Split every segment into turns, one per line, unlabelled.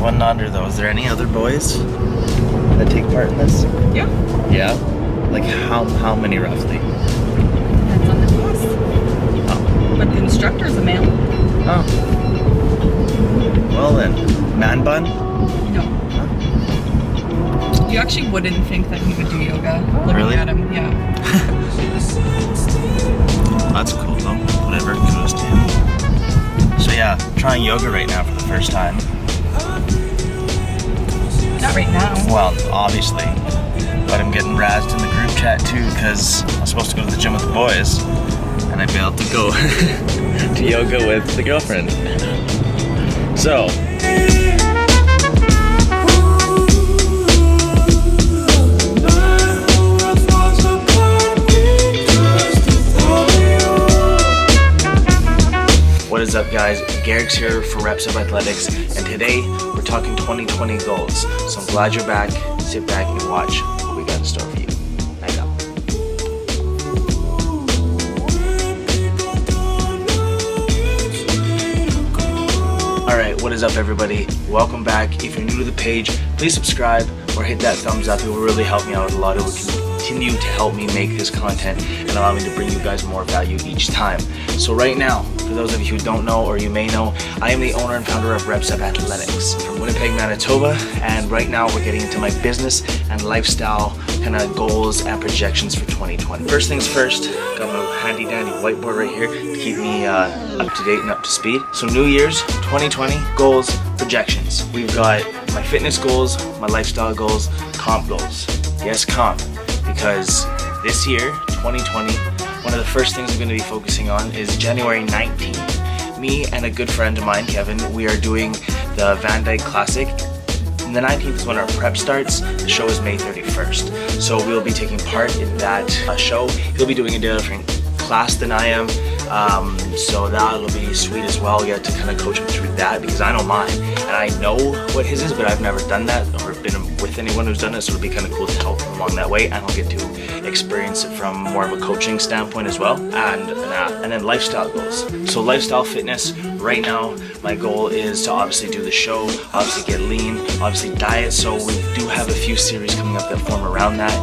one under though. Is there any other boys that take part in this?
Yeah.
Yeah? Like how many roughly?
Depends on the class.
Oh.
But the instructor is a male.
Oh. Well then, man bun?
No. You actually wouldn't think that he would do yoga. Looking
Really?
at him, yeah.
That's cool though. Whatever, kudos to him. So yeah, trying yoga right now for the first time.
Not right now.
Well, obviously. But I'm getting razzed in the group chat too because I'm supposed to go to the gym with the boys. And I failed to go to yoga with the girlfriend. So. What is up guys, Garrick's here for Reps Up Athletics, and today we're talking 2020 goals. So I'm glad you're back, sit back and watch what we got in store for you. Hang up. Alright, what is up everybody? Welcome back. If you're new to the page, please subscribe or hit that thumbs up. It will really help me out a lot. It will continue to help me make this content and allow me to bring you guys more value each time. So right now, for those of you who don't know or you may know, I am the owner and founder of Reps Up Athletics from Winnipeg, Manitoba, and right now we're getting into my business and lifestyle kind of goals and projections for 2020. First things first, got my handy dandy whiteboard right here to keep me up to date and up to speed. So New Year's 2020 goals, projections. We've got my fitness goals, my lifestyle goals, comp goals. Yes, comp, because this year, 2020, one of the first things I'm going to be focusing on is January 19th. Me and a good friend of mine, Kevin, we are doing the Van Dyke Classic. And the 19th is when our prep starts. The show is May 31st. So we'll be taking part in that show. He'll be doing a different class than I am. So that'll be sweet as well. Get to kind of coach him through that because I know mine. And I know what his is, but I've never done that or been with anyone who's done it. So it'll be kind of cool to help him along that way. And I'll get to experience it from more of a coaching standpoint as well, and then lifestyle goals. So lifestyle fitness, right now my goal is to obviously do the show, obviously get lean, obviously diet. So we do have a few series coming up that form around that.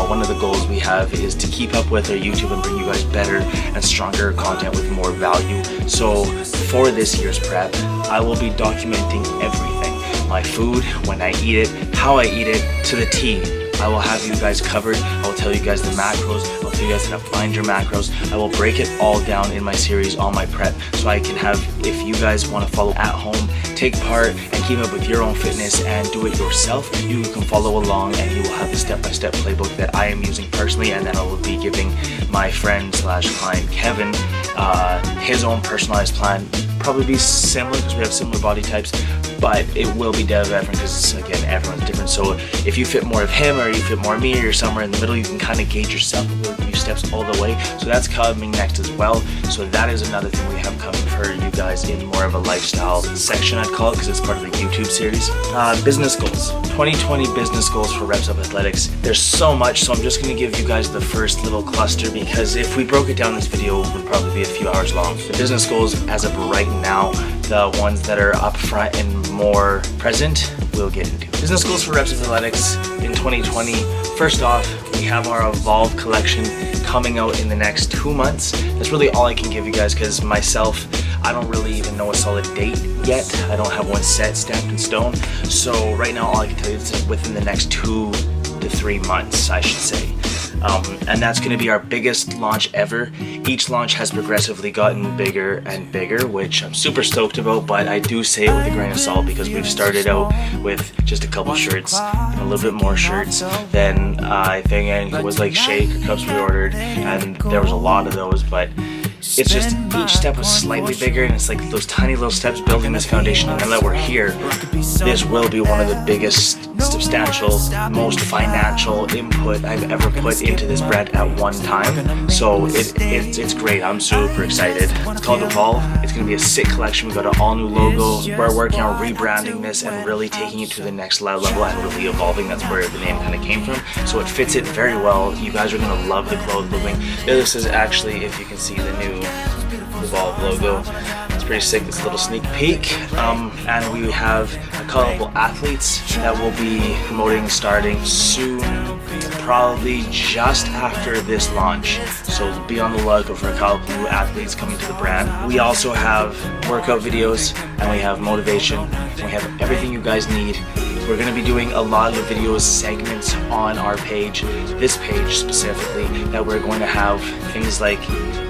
One of the goals we have is to keep up with our YouTube and bring you guys better and stronger content with more value. So for this year's prep, I will be documenting everything, my food, when I eat it, how I eat it, to the T. I will have you guys covered. I will tell you guys the macros. I'll tell you guys how to find your macros. I will break it all down in my series on my prep so I can have, if you guys want to follow at home, take part and keep up with your own fitness and do it yourself, you can follow along and you will have the step-by-step playbook that I am using personally, and then I will be giving my friend slash client Kevin his own personalized plan. Probably be similar because we have similar body types, but it will be different because again everyone's different. So if you fit more of him or you fit more of me or you're somewhere in the middle, you can kind of gauge yourself and we'll give you steps all the way. So that's coming next as well. So that is another thing we have coming for you guys in more of a lifestyle section, I'd call it, because it's part of the YouTube series. Business goals, 2020 business goals for Reps Up Athletics. There's so much, so I'm just going to give you guys the first little cluster because if we broke it down, this video would probably be a few hours long. The business goals as of right now, the ones that are up front and more present, we'll get into. Business goals for Reps Up Athletics in 2020. First off, we have our Evolve collection coming out in the next 2 months. That's really all I can give you guys because myself, I don't really even know a solid date yet. I don't have one set stamped in stone. So right now, all I can tell you is within the next 2 to 3 months, I should say. And that's going to be our biggest launch ever. Each launch has progressively gotten bigger and bigger, which I'm super stoked about, but I do say it with a grain of salt because we've started out with just a couple shirts and a little bit more shirts. Then I think it was like shake cups we ordered, and there was a lot of those, but it's just each step was slightly bigger, and it's like those tiny little steps building this foundation. And now that we're here, this will be one of the biggest, substantial, most financial input I've ever put into this brand at one time. So it's great. I'm super excited. It's called Evolve. It's going to be a sick collection. We got an all new logo. We're working on rebranding this and really taking it to the next level and really evolving. That's where the name kind of came from. So it fits it very well. You guys are going to love the clothing. This is actually, if you can see the new Evolve logo. It's pretty sick, this little sneak peek. And we have a couple athletes that will be promoting starting soon, probably just after this launch. So be on the lookout for a couple new athletes coming to the brand. We also have workout videos, and we have motivation, and we have everything you guys need. We're going to be doing a lot of videos, segments on our page, this page specifically, that we're going to have things like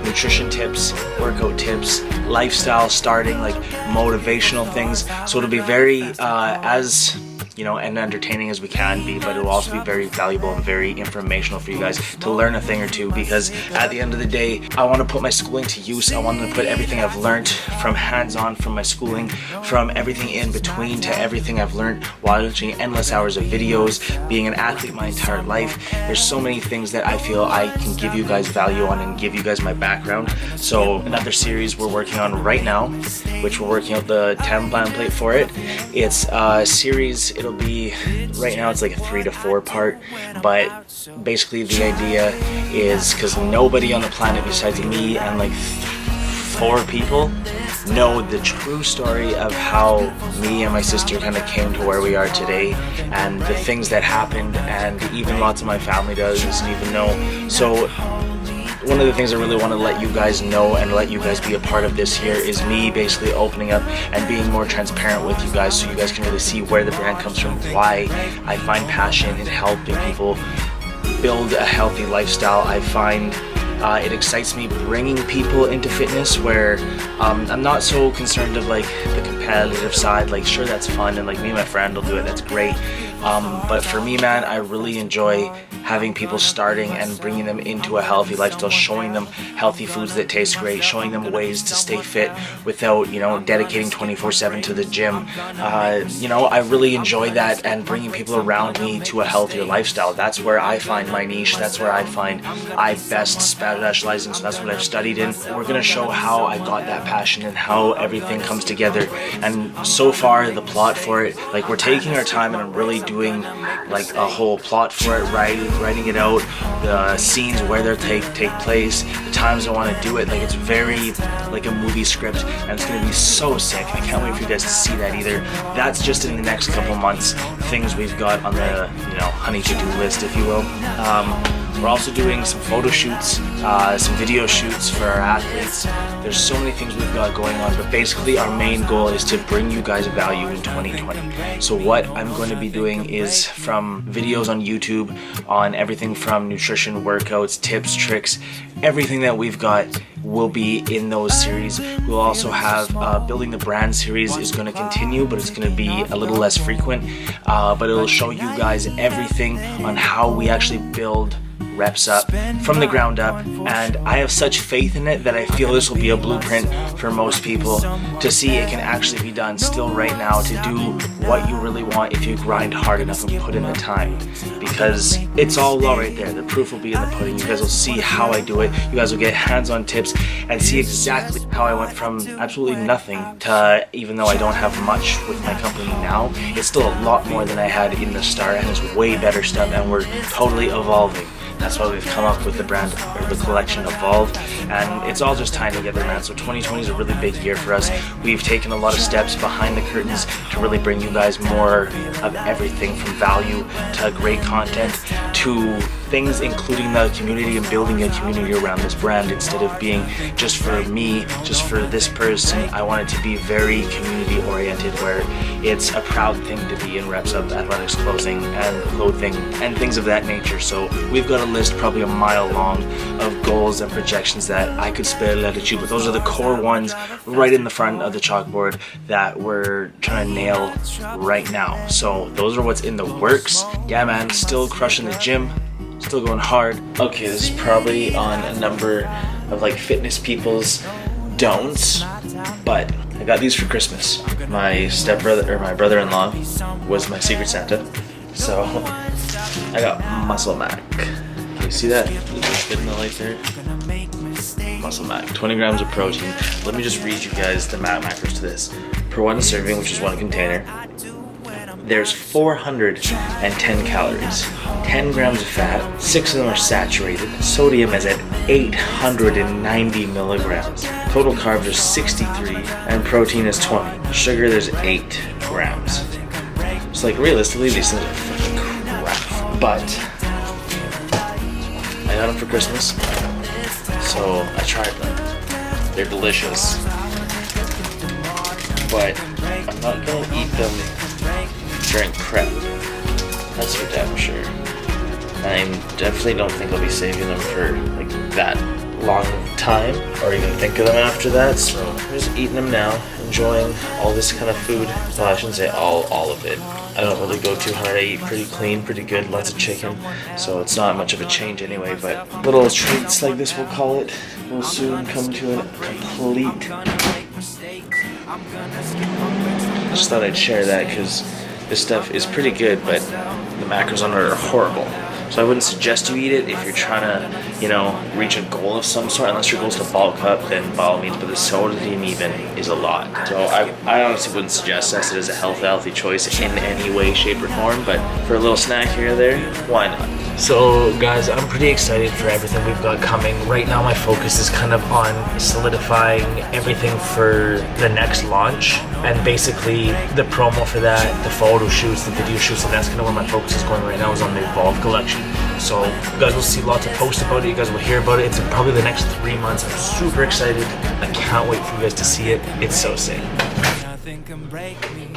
nutrition tips, workout tips, lifestyle starting, like motivational things. So it'll be very as and entertaining as we can be, but it will also be very valuable and very informational for you guys to learn a thing or two, because at the end of the day, I want to put my schooling to use. I want to put everything I've learned from hands-on, from my schooling, from everything in between to everything I've learned while watching endless hours of videos, being an athlete my entire life. There's so many things that I feel I can give you guys value on and give you guys my background. So another series we're working on right now, which we're working out the template for it. It's a series, it'll be, right now it's like a 3 to 4 part, but basically the idea is, because nobody on the planet besides me and like 4 people know the true story of how me and my sister kind of came to where we are today, and the things that happened, and even lots of my family doesn't even know. So one of the things I really want to let you guys know and let you guys be a part of this here is me basically opening up and being more transparent with you guys, so you guys can really see where the brand comes from, why I find passion in helping people build a healthy lifestyle. I find it excites me bringing people into fitness where I'm not so concerned of like the competitive side. Like, sure, that's fun, and like me and my friend will do it, that's great. But for me, man, I really enjoy having people starting and bringing them into a healthy lifestyle, showing them healthy foods that taste great, showing them ways to stay fit without, dedicating 24/7 to the gym. I really enjoy that, and bringing people around me to a healthier lifestyle. That's where I find my niche. That's where I find I best specialize in. So that's what I've studied in. We're going to show how I got that passion and how everything comes together. And so far, the plot for it, like, we're taking our time, and I'm really doing like a whole plot for it, writing it out, the scenes where they'll take place, the times I want to do it. Like, it's very like a movie script, and it's going to be so sick. I can't wait for you guys to see that either. That's just in the next couple months, things we've got on the honey to-do list, if you will. We're also doing some photo shoots, some video shoots for our athletes. There's so many things we've got going on, but basically our main goal is to bring you guys value in 2020. So what I'm going to be doing is from videos on YouTube on everything from nutrition, workouts, tips, tricks, everything that we've got will be in those series. We'll also have building the brand series is going to continue, but it's going to be a little less frequent, but it'll show you guys everything on how we actually build reps up from the ground up, and I have such faith in it that I feel this will be a blueprint for most people to see it can actually be done still right now, to do what you really want if you grind hard enough and put in the time, because it's all right there. The proof will be in the pudding. You guys will see how I do it. You guys will get hands-on tips and see exactly how I went from absolutely nothing to, even though I don't have much with my company now, it's still a lot more than I had in the start, and it's way better stuff, and we're totally evolving. That's why we've come up with the brand, or the collection, Evolve, and it's all just tying together, man. So 2020 is a really big year for us. We've taken a lot of steps behind the curtains to really bring you guys more of everything, from value to great content to things including the community and building a community around this brand. Instead of being just for me, just for this person, I want it to be very community oriented, where it's a proud thing to be in Reps Up Athletics clothing and things of that nature. So we've got a list probably a mile long of goals and projections that I could spit out at you, but those are the core ones right in the front of the chalkboard that we're trying to nail right now. So those are what's in the works. Yeah, man, still crushing the gym, still going hard. Okay, this is probably on a number of like fitness people's don'ts, but I got these for Christmas. My stepbrother, or my brother-in-law, was my Secret Santa, so I got Muscle Mac. Can you see that? You just fit in the light there. Muscle Mac, 20 grams of protein. Let me just read you guys the macros to this. Per one serving, which is one container, there's 410 calories, 10 grams of fat, 6 of them are saturated, sodium is at 890 milligrams. Total carbs are 63 and protein is 20. Sugar, there's 8 grams. So like realistically, these things are fucking crap. But I got them for Christmas, so I tried them. They're delicious. But I'm not gonna eat them during prep. That's for damn sure. I definitely don't think I'll be saving them for like that long time or even think of them after that. So I'm just eating them now, enjoying all this kind of food. Well, I shouldn't say all of it. I don't really go too hard. I eat pretty clean, pretty good, lots of chicken. So it's not much of a change anyway, but little treats like this, we'll call it, will soon come to a complete. I just thought I'd share that because this stuff is pretty good, but the macros on it are horrible. So I wouldn't suggest you eat it if you're trying to, you know, reach a goal of some sort. Unless your goal is to bulk up, then by all means. But the sodium even is a lot. So I honestly wouldn't suggest this as a healthy choice in any way, shape, or form. But for a little snack here or there, why not? So guys, I'm pretty excited for everything we've got coming. Right now my focus is kind of on solidifying everything for the next launch, and basically the promo for that, the photo shoots, the video shoots, and that's kind of where my focus is going right now, is on the Evolve collection. So you guys will see lots of posts about it, you guys will hear about it. It's probably the next 3 months. I'm super excited. I can't wait for you guys to see it. It's so sick. Nothing can break me.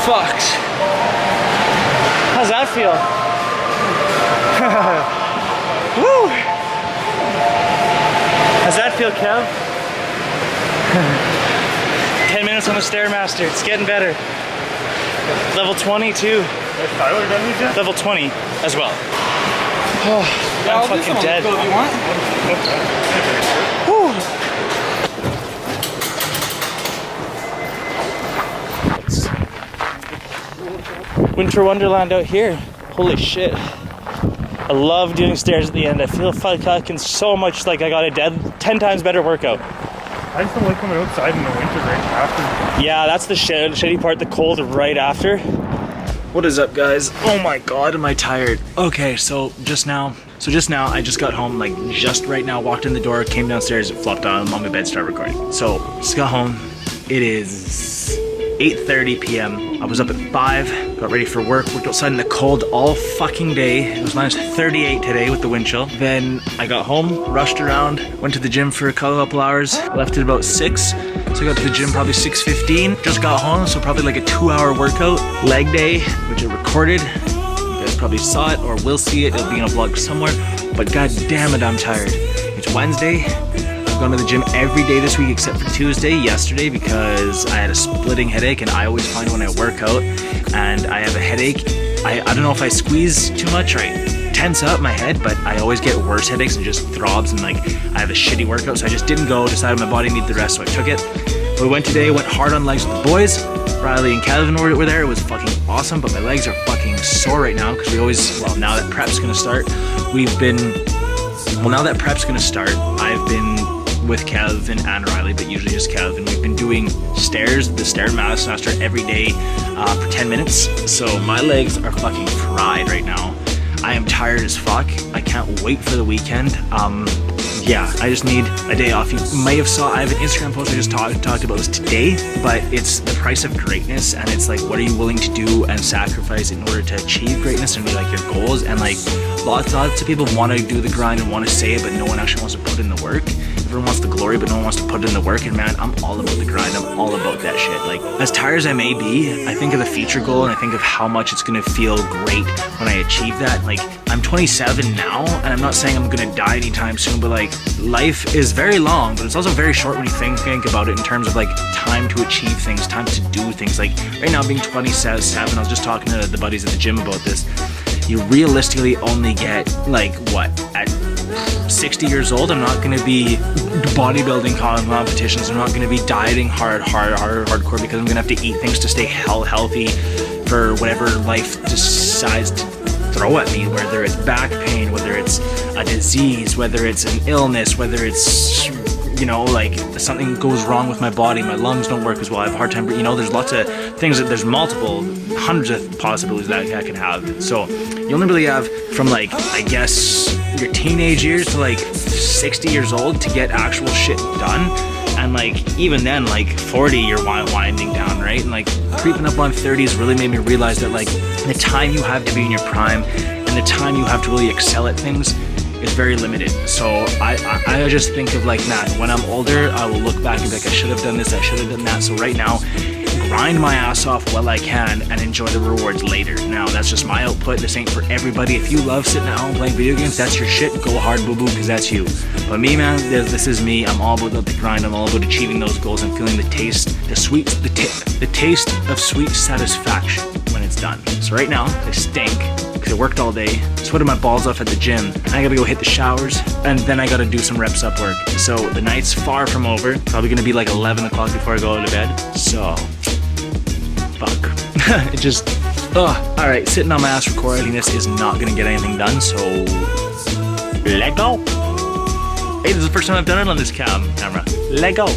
Fucked. How's that feel? Woo! How's that feel, Kev? 10 minutes on the Stairmaster. It's getting better. Level 20 too.
Has Tyler done these yet?
Level 20 as well. Oh,
Yeah,
I'm fucking dead.
If you want.
Whew. Winter Wonderland out here. Holy shit. I love doing stairs at the end. I feel fucking so much like I got a 10 times better workout.
I just don't like coming outside in the winter right after.
Yeah, that's the shitty part, the cold right after. What is up, guys? Oh my god, am I tired. Okay, so just now I just got home, like just right now, walked in the door, came downstairs, flopped on my bed, started recording. So just got home. It is 8:30 p.m. I was up at 5, got ready for work, worked outside in the cold all fucking day. It was -38 today with the wind chill. Then I got home, rushed around, went to the gym for a couple hours, left at about 6. So I got to the gym probably 6:15. Just got home, so probably like a 2-hour workout. Leg day, which I recorded. You guys probably saw it or will see it. It'll be in a vlog somewhere. But god damn it, I'm tired. It's Wednesday. I've gone to the gym every day this week except for Tuesday, yesterday, because I had a splitting headache, and I always find when I work out and I have a headache, I don't know if I squeeze too much or I tense up my head, but I always get worse headaches and just throbs, and like I have a shitty workout, so I just didn't go, decided my body needed the rest, so I took it. We went today, went hard on legs with the boys. Riley and Calvin were there. It was fucking awesome, but my legs are fucking sore right now because we always, well, now that prep's gonna start, now that prep's gonna start, I've been with Calvin and Riley, but usually just Calvin. We've been doing stairs, the Stairmaster every day for 10 minutes. So my legs are fucking fried right now. I am tired as fuck. I can't wait for the weekend. Yeah, I just need a day off. You may have saw, I have an Instagram post I just talked about this today, but it's the price of greatness, and it's like, what are you willing to do and sacrifice in order to achieve greatness and be like your goals? And like lots of people want to do the grind and want to say it, but no one actually wants to put in the work. Everyone wants the glory, but no one wants to put in the work. And man, I'm all about the grind. I'm all about that shit. Like, as tired as I may be, I think of the future goal, and I think of how much it's gonna feel great when I achieve that. Like, I'm 27 now, and I'm not saying I'm gonna die anytime soon, but like, life is very long, but it's also very short when you think about it in terms of like time to achieve things, time to do things. Like right now, being 27, I was just talking to the buddies at the gym about this. You realistically only get like what, at 60 years old, I'm not gonna be bodybuilding competitions. I'm not gonna be dieting hardcore, because I'm gonna have to eat things to stay healthy for whatever life decides to throw at me, whether it's back pain, whether it's a disease, whether it's an illness, whether it's, you know, like something goes wrong with my body, my lungs don't work as well, I have a hard time, you know, there's lots of things, there's hundreds of possibilities that I can have. So you only really have from like, I guess, your teenage years to like 60 years old to get actual shit done. And like, even then, like 40, you're winding down, right? And like creeping up on 30s really made me realize that like the time you have to be in your prime and the time you have to really excel at things is very limited. So I just think of like, man, when I'm older, I will look back and be like, I should have done this, I should have done that. So right now, grind my ass off while I can and enjoy the rewards later. Now, that's just my output. This ain't for everybody. If you love sitting at home playing video games, that's your shit. Go hard, boo-boo, because that's you. But me, man, this is me. I'm all about the grind. I'm all about achieving those goals and feeling the taste, the taste of sweet satisfaction when it's done. So right now, I stink because I worked all day, sweated my balls off at the gym. I gotta go hit the showers, and then I gotta do some reps up work. So the night's far from over. Probably gonna be like 11 o'clock before I go to bed. So, fuck. It just, all right, sitting on my ass recording this is not gonna get anything done, so Leggo. Hey, this is the first time I've done it on this camera. Leggo.